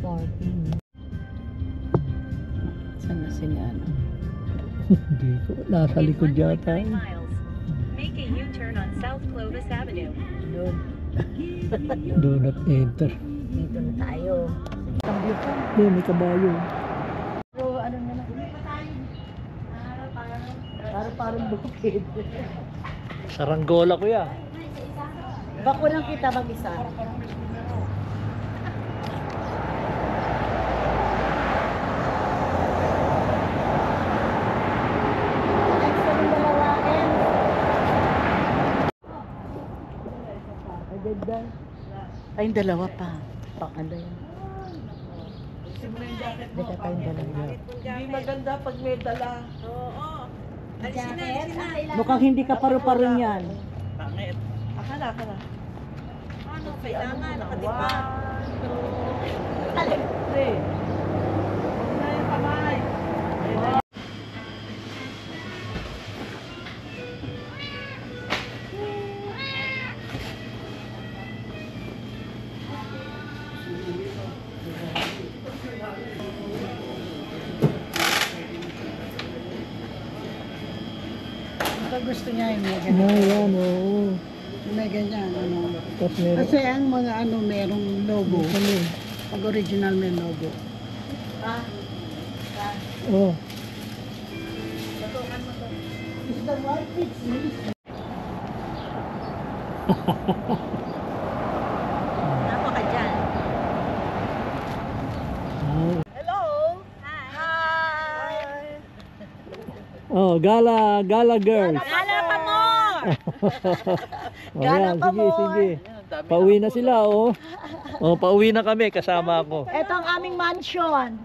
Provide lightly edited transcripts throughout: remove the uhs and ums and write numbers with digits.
Parking. Saan na sila ano? Hindi ko. Nasa likod yata. Make a U-turn on South Clovis Avenue. Doon. Do not enter. Dito na tayo. Cambio pa. Hindi, may kabayo. Pero ano na lang. Parang bukid. Saranggola ko yan. Bako lang kita mag-isa. Ay, dalawa pa. Pakanda yan. Dito tayong dalawa. Hindi maganda pag may dala. Mukhang hindi ka paru-paro yan. Bakit? Akala. Ano, kailangan nakatipa. Alin? Huwag na yung kamay. Ito gusto niya yung may ganyan. Ayan, oo. May ganyan, ano. Tapos meron. Kasi ang mga ano, merong logo. Ano yun? Pag original may logo. Oh. Is the white it's Napaka dyan. Hello! Hi! Oh, gala girls. Gala pa mo! Oh, yan, sige. Pauwi na sila, oh. Oh, pauwi na kami kasama ako. Ito ang aming mansion.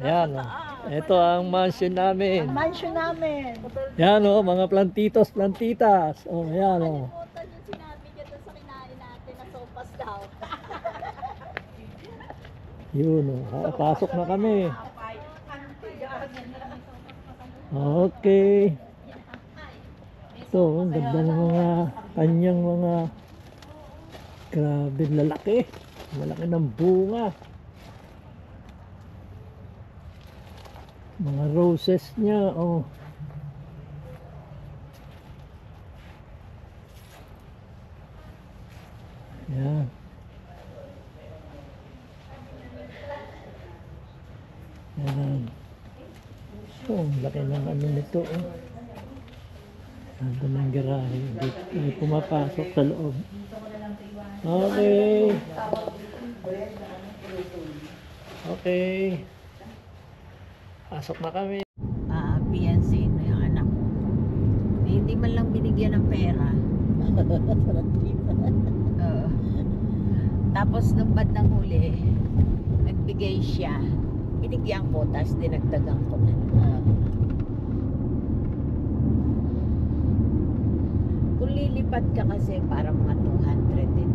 Yan, oh. Ito ang mansion namin. Mansion namin. Yan, oh, mga plantitos, plantitas. Oh, yan, oh. Yun, oh. Pasok na kami. Okay. Ito, ang ganda ng mga kanyang mga grabe lalaki. Malaki ng bunga. Mga roses niya, oh. Yan. Yan. Oh, laki ng ano nito, oh. Nandun ng garahe. Hindi pumapasok sa loob. Okay. Okay. Pasok na kami. PNC na yung anak ko. Hindi man lang binigyan ng pera. Oo. Tapos nung bandang huli, nagbigay siya. Binigyan ko, tapos dinagdagan ko na. Kung lilipat ka kasi para mga 200 din.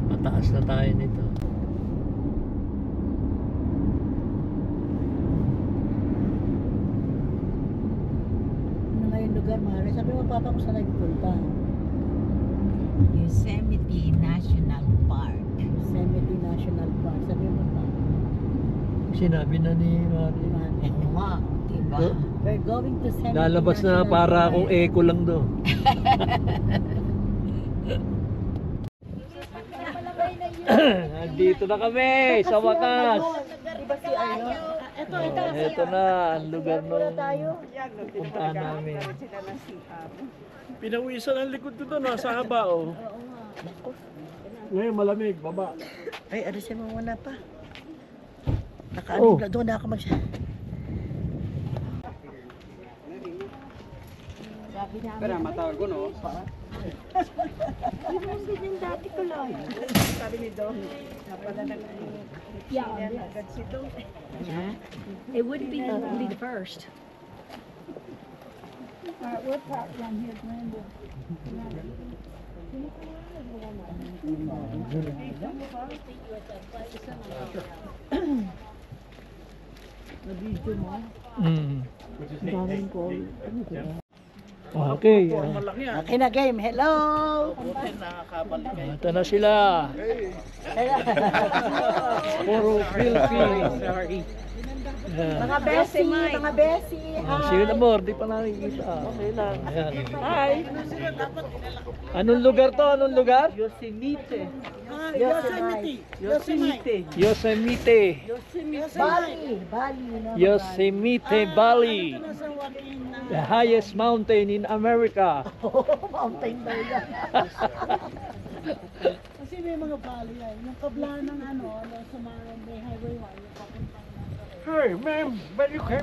Mataas na tayo nito. Ano nga yung lugar, Mare? Sabi mo, papa ko saan nagpunta? Yosemite National Park. Yosemite National Park. Sabi mo pa. Sinabi na ni Mari. Oo nga, diba? We're going to Yosemite Lalabas na National para Park. akong echo lang do. Nandito na kami sa wakas. Diba si ano? Ito. Ito na ang lugar nung puntahan namin. Pinawisan ang likod dito, nasa haba, oh. Ngayon malamig, baba. Ay, alisin mo muna pa. Oh. Doon na ako mag-siya. Pero matawag ko, no? Sabi ni Dong, napala agad si Dong. It wouldn't be the first. Okay. Malaki ah. Okay na game. Hello! Buti nakakabalik kayo. Ito na sila. Puro Philippines. Sorry. Ayan. Mga besi, mga besi. Sige na more, di pa nakikita. Okay lang. Ayan. Hi! Anong lugar to? Anong lugar? Yosemite. Yosemite. Yosemite. Yosemite. Bali. Bali. No? Yosemite Valley. The highest mountain in America. Mountain daw yan. Kasi may mga bali yan. Yung kabla ng ano sa mga may highway 1, yung papunta Hey, ma'am, but you can.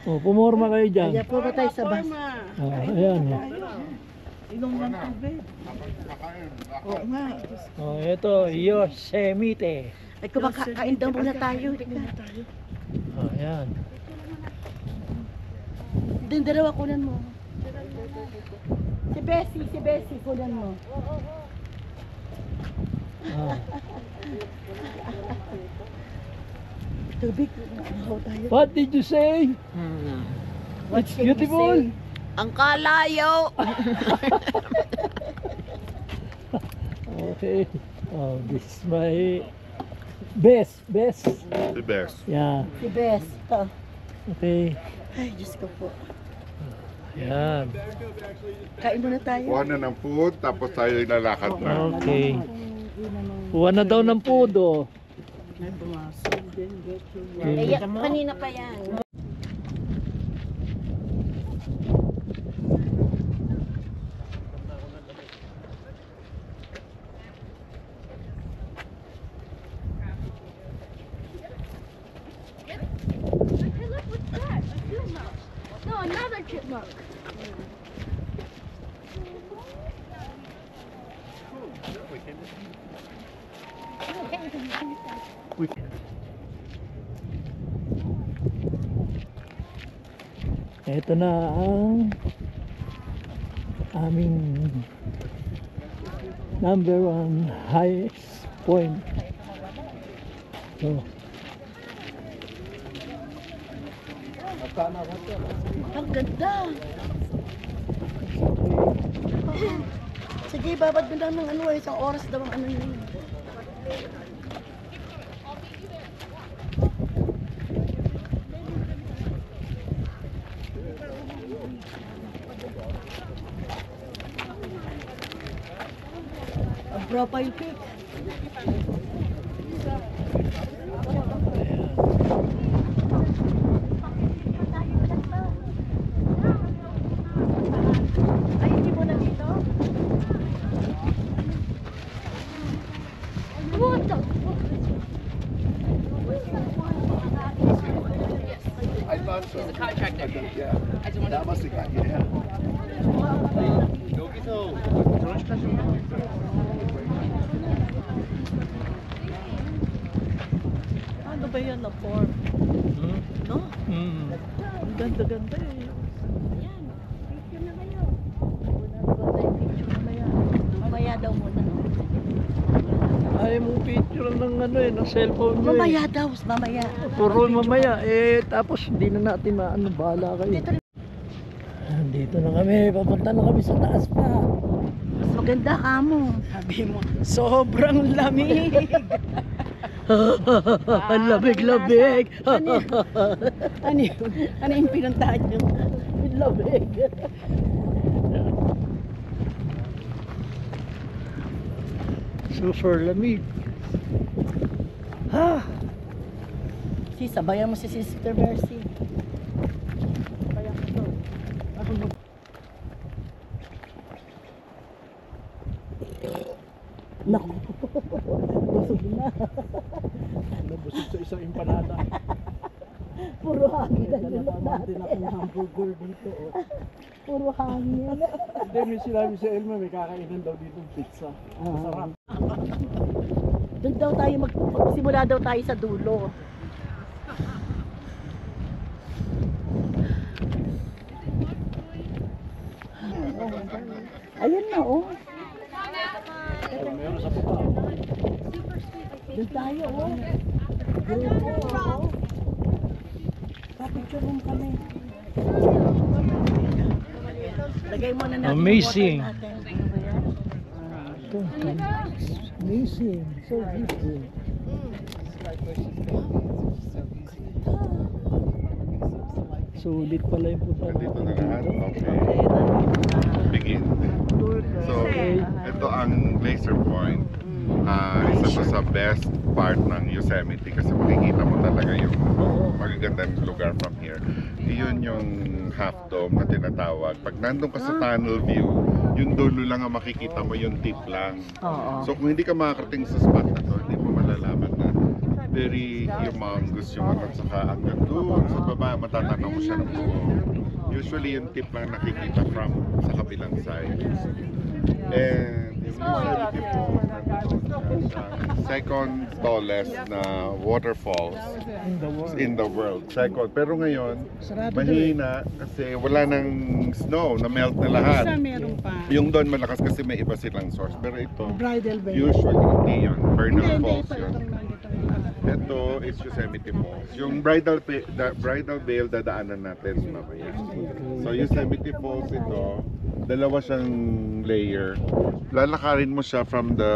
Oh, pumorma kayo dyan. Kaya po ba tayo sa bus? Oh, ayan. Inom ng tubig. Oo nga. Oh, ito, Yosemite. Ay, kumakain daw muna tayo. Oh, ayan. Din dalawa kunan mo. Si Bessie kunan mo. Ah. Tubig. Nahaw tayo. What did you say? What It's can you beautiful. say? Ang kalayo. Okay. Oh, this is my best. The best. Yeah. Si Bess. Oh. Okay. Ay, Diyos ko po. Yan. Kain muna tayo. Kuha na ng food, tapos tayo lalakad na. Okay. Kuha na daw ng pudo. Kaya kanina pa yan. Hey, look, what's that? A chipmunk. No, another chipmunk. Ito na ang aming number 1 highest point. So, Ang ganda. Sige, babad mo lang ng ano, isang oras daw ang ano yun. Ang profile pic. Ay, hindi mo na dito? What the? I thought so. He's a contractor. Yeah. That must have got you down. Ano ba yan na form? No? Ang ganda-ganda eh. Mamaya daw muna. ayaw mong picture ng ano eh, ng cellphone nyo Mamaya eh. daw, mamaya. Puro mamaya eh, tapos hindi na natin maano, bahala kayo. Dito Dito na kami, papunta na kami sa taas pa. mas maganda ka mo. Sabi mo, sobrang lamig. Ang labig-labig. Ano yung pinuntahan nyo? Labig. Super lamig. Ha? Si, sabayan mo si Sister Mercy. Nabusog sa isang empanada. Puro hangin ang Dala lulot pa naman din natin. akong hamburger dito. Oh. Puro hangin. Hindi, may sinabi si Elma, may kakainan daw dito pizza. Masarap. Doon daw tayo magsimula daw tayo sa dulo. Ayun na oh. Meron sa baba. Doon tayo oh. Grupo oh. Papicture room kami. Lagay muna natin Amazing. yung water natin. Ano ba yan? Amazing. So beautiful. Sulit pala yung punta Dito na natin lahat. dito. Okay. Begin. Tour guide. So, ito ang Glacier Point. Isa to sa best part ng Yosemite kasi makikita mo talaga yung magagandang lugar from here. Iyon yung half dome na tinatawag. Pag nandun ka sa tunnel view, yung dulo lang ang makikita mo, yung tip lang. Oo. So kung hindi ka makakarating sa spot na to, hindi mo malalaman na very humongous yung ano, saka hanggang doon sa baba, matatanaw mo siya ng buo. Usually yung tip lang nakikita from sa kabilang side. And yung Yosemite Falls, second tallest na waterfalls in the world. Second. Pero ngayon, mahina kasi wala nang snow, na-melt na lahat. Isa meron pa. Yung doon malakas kasi may iba silang source. Pero ito, Bridal veil. usually hindi yun. Bernal Hindi, Falls pa yun. itong nandito. Ito is Yosemite Falls. Yung bridal veil dadaanan natin mamaya. So Yosemite Falls ito, dalawa siyang layer. Lalakarin mo siya from the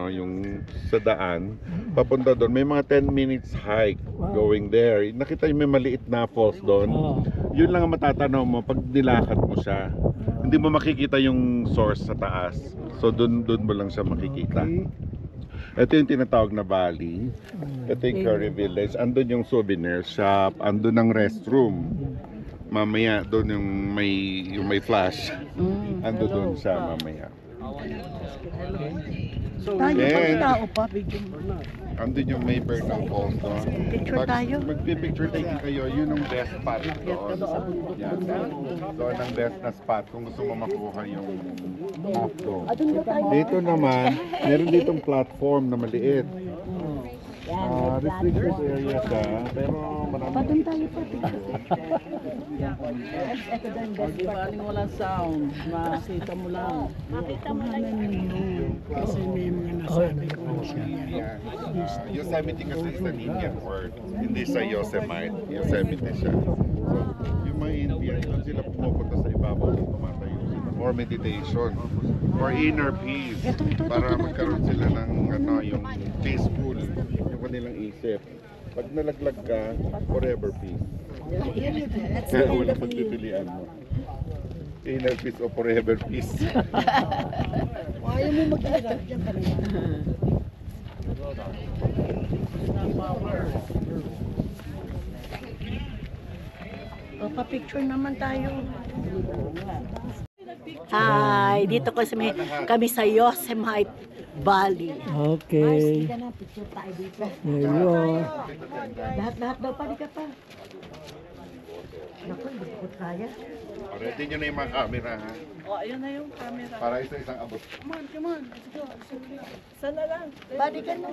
yung sa daan papunta doon. May mga 10 minutes hike going there. Nakita niyo may maliit na falls doon. Yun lang ang matatanaw mo pag nilakad mo siya. Hindi mo makikita yung source sa taas. So doon mo lang siya makikita. Ito yung tinatawag na valley. Ito yung Curry Village. Andun yung souvenir shop. Andun ang restroom. Mamaya doon yung may flash. Andun doon siya mamaya. Tayo And- pag tao pa, bigyan mo. Andun yung may Bernal Falls doon. Picture tayo. Magpipicture taking kayo, yun ang best spot doon. Yan. Doon ang best na spot kung gusto mo makuha yung half dome. Doon daw tayo. Dito naman, meron ditong platform na maliit. Restricted area siya, pero marami. Doon tayo pa. Di baling walang sound. Makita mo lang. Makita mo lang yun. Kasi may mga nasabi ko siya. Yeah. Yosemite kasi is an Indian word. Hindi sa Yosemite. Yosemite siya. So, yung mga Indian, doon sila pumupunta sa ibabaw at tumatayo sila. For meditation. For inner peace. Para magkaroon sila ng yung peaceful yung kanilang isip. Pag nalaglag ka, forever peace. Kaya wala pagpipilian mo. Inner peace o forever peace. Ayaw mo mag-iagap dyan pa rin. Pa-picture naman tayo. Hi, dito kami sa Yosemite Valley. Okay. Sige na, picture tayo dito. There you are. Lahat daw, pali ka pa. Naku, hindi ko kaya. Ready nyo na yung mga camera ha? O, ayun na yung camera. Para isa-isang abot. Come on, let's go. Sana lang. Bali ka na.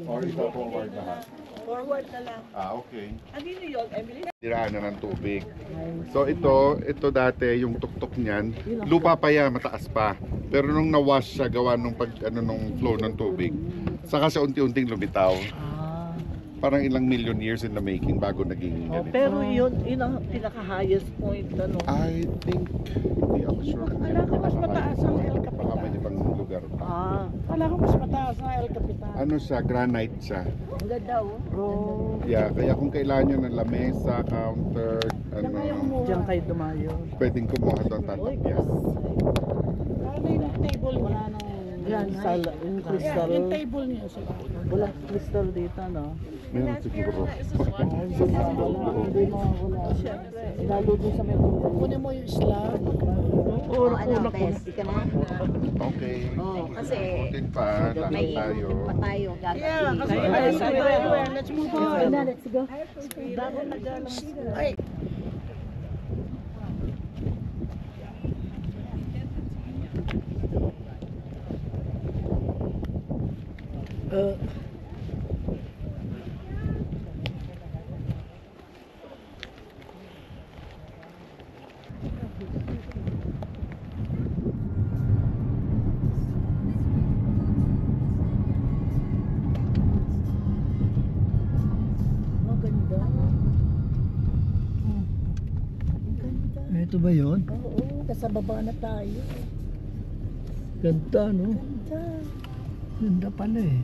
Or isa forward lahat. Forward na lang. Okay. Ano yun, Emily? Tiraan na ng tubig. So ito dati yung tuktok niyan, lupa pa yan, mataas pa. Pero nung nawash siya gawa nung nung flow ng tubig, saka siya unti-unting lumitaw. Parang ilang million years in the making bago naging Oh, ganito. pero yun ang pinaka-highest point. Ano? I think, hindi ako sure. Wala ka mas mataas ang El Baka Capitan. may ibang lugar pa. Wala ka mas mataas ang El Capitan. Ano siya, granite siya. Ang ganda oh. Yeah, kaya kung kailangan nyo ng lamesa, counter, Diyan kayo dumayo. pwedeng kumuha doon Uy, tatak. Yes. Ano yung table? Wala nang Yung crystal. Yung table niya sila. Walang crystal dito, no? Meron siguro. Hindi mawawala. Lalo doon sa may buhay. Kunin mo yung slab. Ano, bes, di ka na? Okay. Kasi Putin pa, lakad may tayo. pa tayo Yeah, gagawin. kasi everywhere. Let's move on. Let's go. Ay, Ito ba yun? oo, nasa baba na tayo. Ganda, no? Ganda pala eh.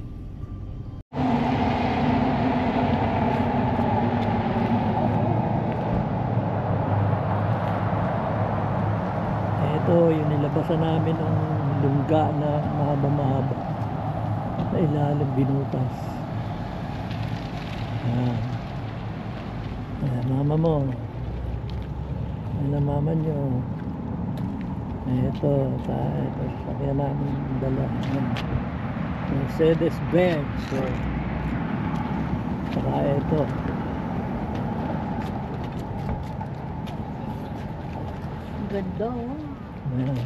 Ito, yung nilabasan namin ang lungga na mahaba-mahaba. Sa ilalim binutas. Ayan. Ayan, mama mo. Ayan ang mama nyo. Ito, sakyan namin dala. Mercedes-Benz. So, saka ito. Ganda, oh. Ayan.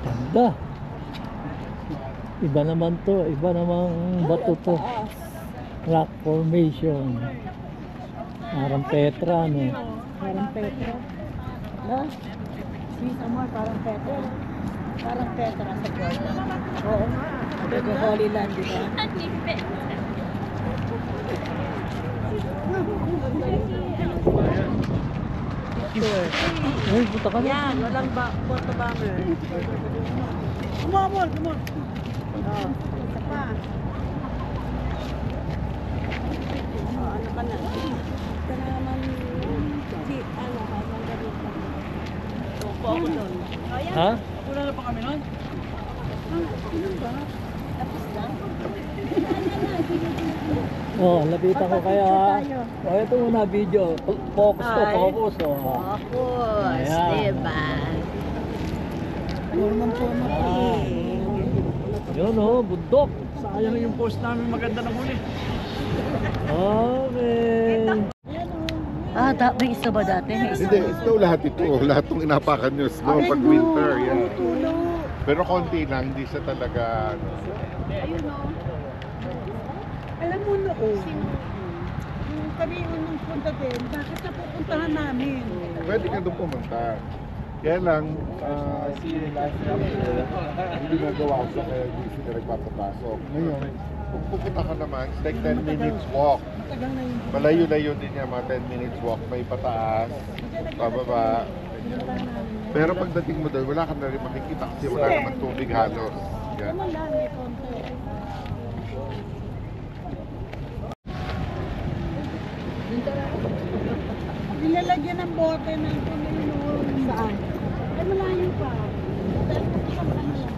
Ganda. Iba naman to, iba namang bato to. Rock formation. Parang Petra, no? Parang Petra. No? Sweet Amor, parang Petra. Parang Petra sa Jordan. Oo nga. Nag-Holy Land, di ba? Uy, puta ka na. Yan, walang photo bomber. Come on, Amor, come on. Oh, isa pa. Ano ka na? Ito na naman, ano, habang ganito. Opo ako doon. Ha? Wala na pa kami nun? Oh, lapitan ko kaya. Oh, ito muna video. Focus to, focus. Oh. Focus, Ayan. diba? Yun oh, bundok. Sayang yung post namin maganda na huli. Okay. May isa ba dati? May isa. Hindi, ito lahat ito. Lahat itong inapakan nyo snow pag winter. Yan. Pero konti lang, hindi siya talaga ano. Alam mo noon, yung kami unang punta din, bakit napupuntahan namin? Pwede ka doon pumunta. Kaya lang, hindi nagawa siya kaya hindi sila nagpapapasok. Ngayon, kung pupunta ka naman, it's like 10 minutes walk. Matagal na yun. Malayo-layo din niya, mga 10 minutes walk. May pataas, pababa. Pero pagdating mo doon, wala ka na rin makikita kasi wala naman tubig halos. Yan. Naman lang, may konti. Nilalagyan ng bote ng Panginoon. Saan? Ay, malayo pa. Dahil kapasang ka na lang.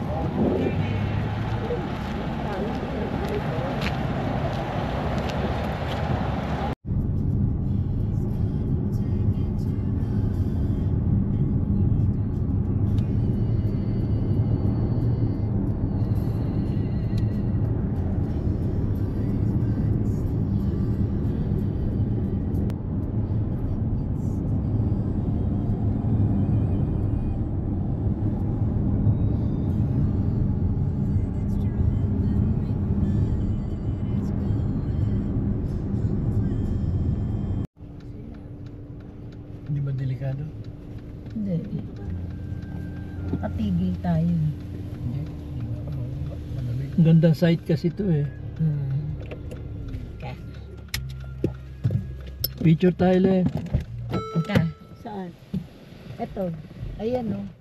Hindi ba delikado? Hindi. Patigil tayo. Ang gandang site kasi ito eh. Picture tayo lang. Punta. Saan? Ito. Ayan, oh.